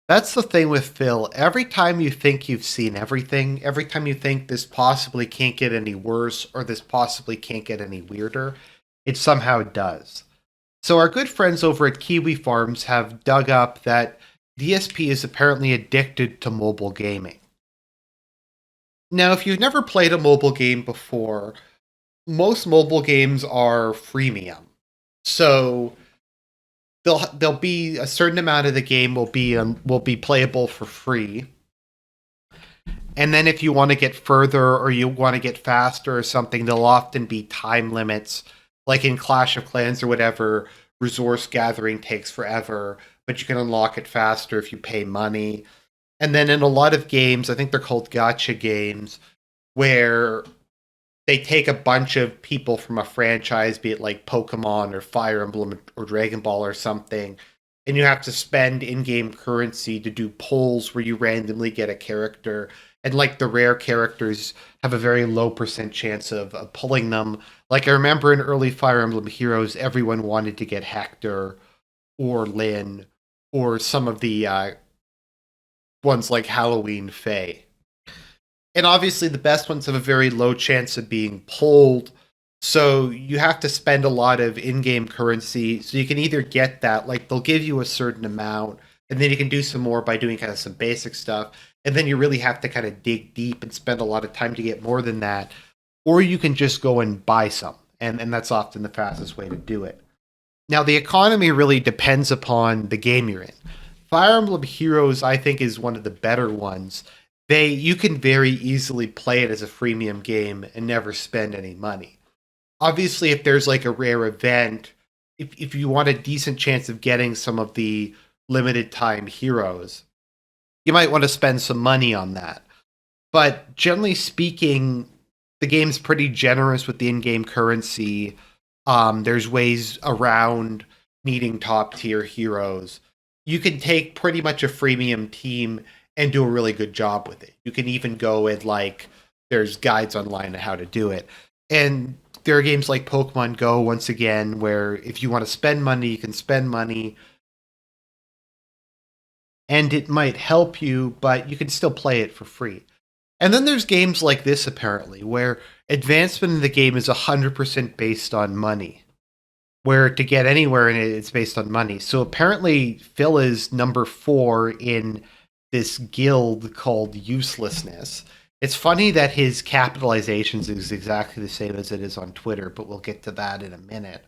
That's the thing with Phil. Every time you think you've seen everything, every time you think this possibly can't get any worse or this possibly can't get any weirder, it somehow does. So our good friends over at Kiwi Farms have dug up that DSP is apparently addicted to mobile gaming. Now, if you've never played a mobile game before, most mobile games are freemium. So there'll be a certain amount of the game will be playable for free. And then if you want to get further or you want to get faster or something, there'll often be time limits, like in Clash of Clans or whatever. Resource gathering takes forever, but you can unlock it faster if you pay money. And then in a lot of games, I think they're called gacha games, where they take a bunch of people from a franchise, be it like Pokemon or Fire Emblem or Dragon Ball or something, and you have to spend in-game currency to do polls where you randomly get a character. And like the rare characters have a very low percent chance of pulling them. Like I remember in early Fire Emblem Heroes, everyone wanted to get Hector or Lynn or some of the ones like Halloween Faye. And obviously the best ones have a very low chance of being pulled. So you have to spend a lot of in-game currency. So you can either get that, like they'll give you a certain amount, and then you can do some more by doing kind of some basic stuff. And then you really have to kind of dig deep and spend a lot of time to get more than that. Or you can just go and buy some. And that's often the fastest way to do it. Now the economy really depends upon the game you're in. Fire Emblem Heroes, I think, is one of the better ones. You can very easily play it as a freemium game and never spend any money. Obviously, if there's like a rare event, if you want a decent chance of getting some of the limited time heroes, you might want to spend some money on that. But generally speaking, the game's pretty generous with the in-game currency. There's ways around needing top tier heroes. You can take pretty much a freemium team and do a really good job with it. You can even go and like there's guides online on how to do it. And there are games like Pokemon Go once again where if you want to spend money, you can spend money and it might help you, but you can still play it for free. And then there's games like this apparently where advancement in the game is 100% based on money. Where to get anywhere in it, it's based on money. So apparently, Phil is number 4 in this guild called Uselessness. It's funny that his capitalizations is exactly the same as it is on Twitter, but we'll get to that in a minute.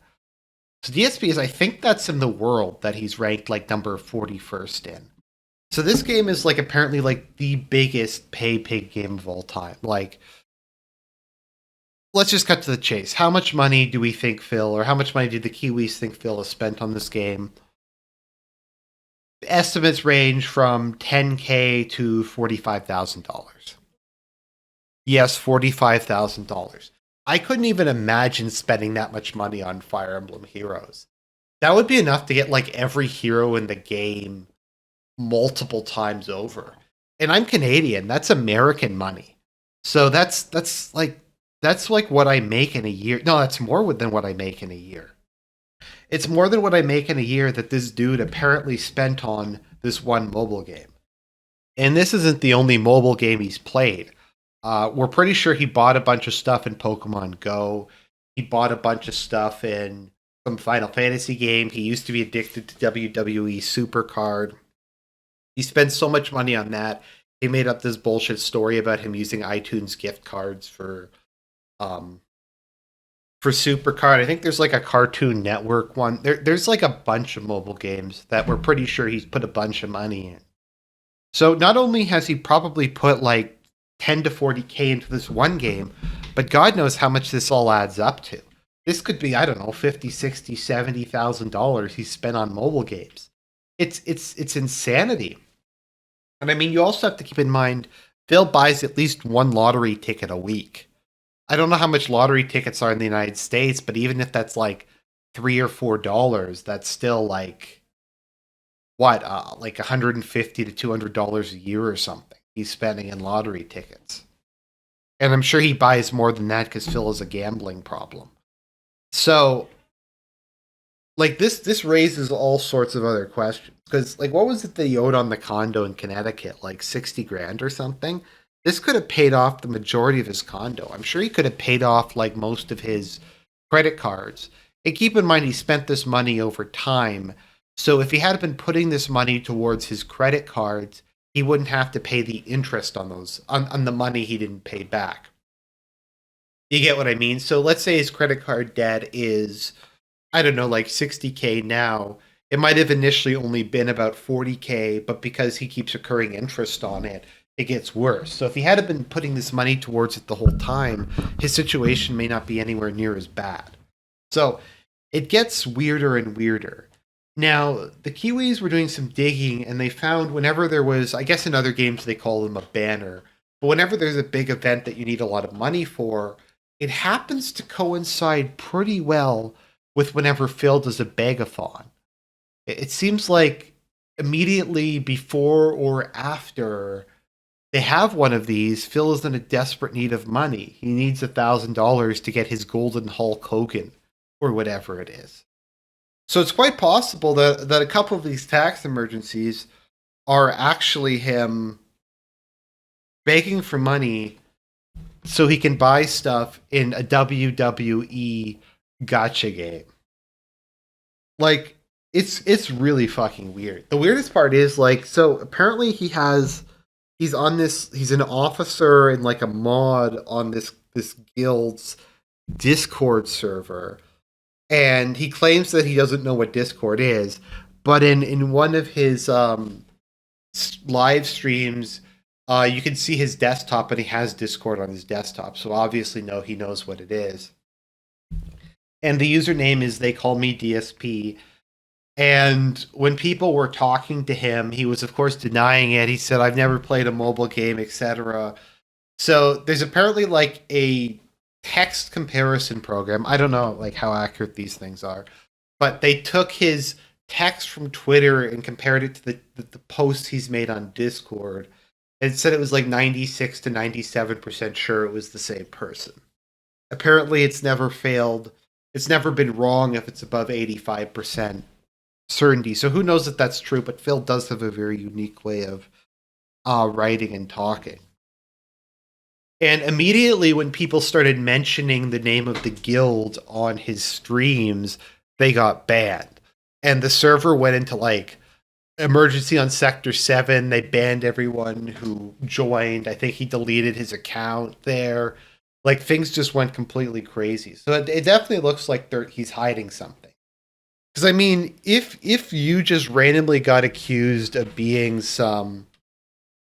So DSP is, I think that's in the world that he's ranked like number 41st in. So this game is like apparently like the biggest pay pig game of all time. Like, let's just cut to the chase. How much money do we think Phil, or how much money do the Kiwis think Phil has spent on this game? Estimates range from $10K to $45,000. Yes, $45,000. I couldn't even imagine spending that much money on Fire Emblem Heroes. That would be enough to get like every hero in the game multiple times over. And I'm Canadian. That's American money. So that's like what I make in a year. No, that's more than what I make in a year. It's more than what I make in a year that this dude apparently spent on this one mobile game. And this isn't the only mobile game he's played. We're pretty sure he bought a bunch of stuff in Pokemon Go. He bought a bunch of stuff in some Final Fantasy game. He used to be addicted to WWE Supercard. He spent so much money on that. He made up this bullshit story about him using iTunes gift cards um for Supercard. I think there's like a Cartoon Network one. There's like a bunch of mobile games that we're pretty sure he's put a bunch of money in. So not only has he probably put like 10 to 40K into this one game, but God knows how much this all adds up to. This could be, I don't know, 50, 60, $70,000 he's spent on mobile games. It's insanity. And I mean, you also have to keep in mind Phil buys at least one lottery ticket a week. I don't know how much lottery tickets are in the United States, but even if that's like $3 or $4, that's still like what, like $150 to $200 a year or something he's spending in lottery tickets. And I'm sure he buys more than that because Phil has a gambling problem. So like this raises all sorts of other questions because like what was it they owed on the condo in Connecticut, like 60 grand or something? This could have paid off the majority of his condo. I'm sure he could have paid off like most of his credit cards. And keep in mind he spent this money over time, so if he had been putting this money towards his credit cards, he wouldn't have to pay the interest on those on the money he didn't pay back. You get what I mean? So let's say his credit card debt is, I don't know, like 60K now. It might have initially only been about 40K, but because he keeps accruing interest on it, it gets worse. So if he had been putting this money towards it the whole time, his situation may not be anywhere near as bad. So it gets weirder and weirder. Now, the Kiwis were doing some digging and they found whenever there was, I guess in other games they call them a banner, but whenever there's a big event that you need a lot of money for, it happens to coincide pretty well with whenever Phil does a begathon. It seems like immediately before or after they have one of these, Phil is in a desperate need of money. He needs $1,000 to get his golden Hulk Hogan or whatever it is. So it's quite possible that a couple of these tax emergencies are actually him begging for money so he can buy stuff in a WWE gacha game. Like it's really fucking weird. The weirdest part is like, so apparently he's on this, he's an officer and like a mod on this guild's Discord server, and he claims that he doesn't know what Discord is, but in one of his live streams, you can see his desktop, and he has Discord on his desktop, so obviously he knows what it is. And the username is They Call Me DSP. And when people were talking to him, he was of course denying it. He said, "I've never played a mobile game, etc." So there's apparently like a text comparison program. I don't know like how accurate these things are, but they took his text from Twitter and compared it to the posts he's made on Discord, and said it was like 96 to 97% sure it was the same person. Apparently, it's never failed. It's never been wrong if it's above 85% certainty. So who knows if that's true? But Phil does have a very unique way of writing and talking. And immediately when people started mentioning the name of the guild on his streams, they got banned. And the server went into like emergency on Sector 7. They banned everyone who joined. I think he deleted his account there. Like things just went completely crazy. So it definitely looks like he's hiding something. Because I mean, if you just randomly got accused of being some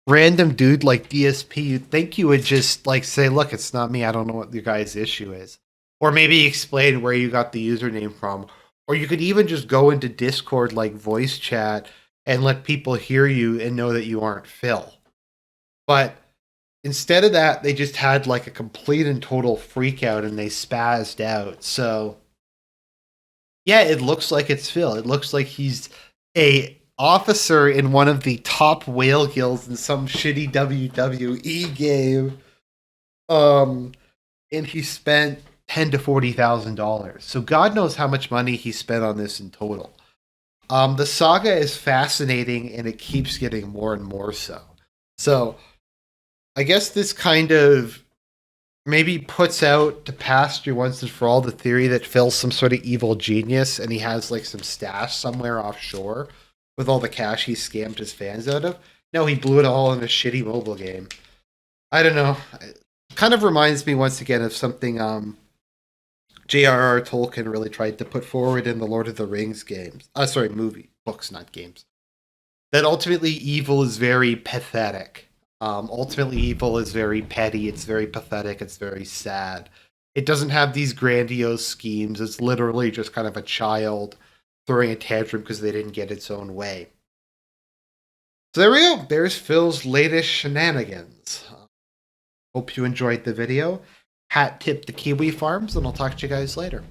random dude like DSP, you'd think you would just like say, "Look, it's not me. I don't know what your guy's issue is," or maybe explain where you got the username from. Or you could even just go into Discord like voice chat and let people hear you and know that you aren't Phil. But instead of that, they just had like a complete and total freak out and they spazzed out. So yeah, it looks like it's Phil. It looks like he's a officer in one of the top whale guilds in some shitty WWE game. And he spent $10,000 to $40,000. So God knows how much money he spent on this in total. The saga is fascinating and it keeps getting more and more so. So I guess this kind of maybe puts out to pasture once and for all the theory that Phil's some sort of evil genius and he has like some stash somewhere offshore with all the cash he scammed his fans out of. No, he blew it all in a shitty mobile game. I don't know. It kind of reminds me once again of something J.R.R. Tolkien really tried to put forward in the Lord of the Rings games. Movie, books, not games. That ultimately evil is very pathetic. Ultimately, evil is very petty. It's very pathetic. It's very sad. It doesn't have these grandiose schemes. It's literally just kind of a child throwing a tantrum because they didn't get its own way. So there we go. There's Phil's latest shenanigans. Hope you enjoyed the video. Hat tip to Kiwi Farms, and I'll talk to you guys later.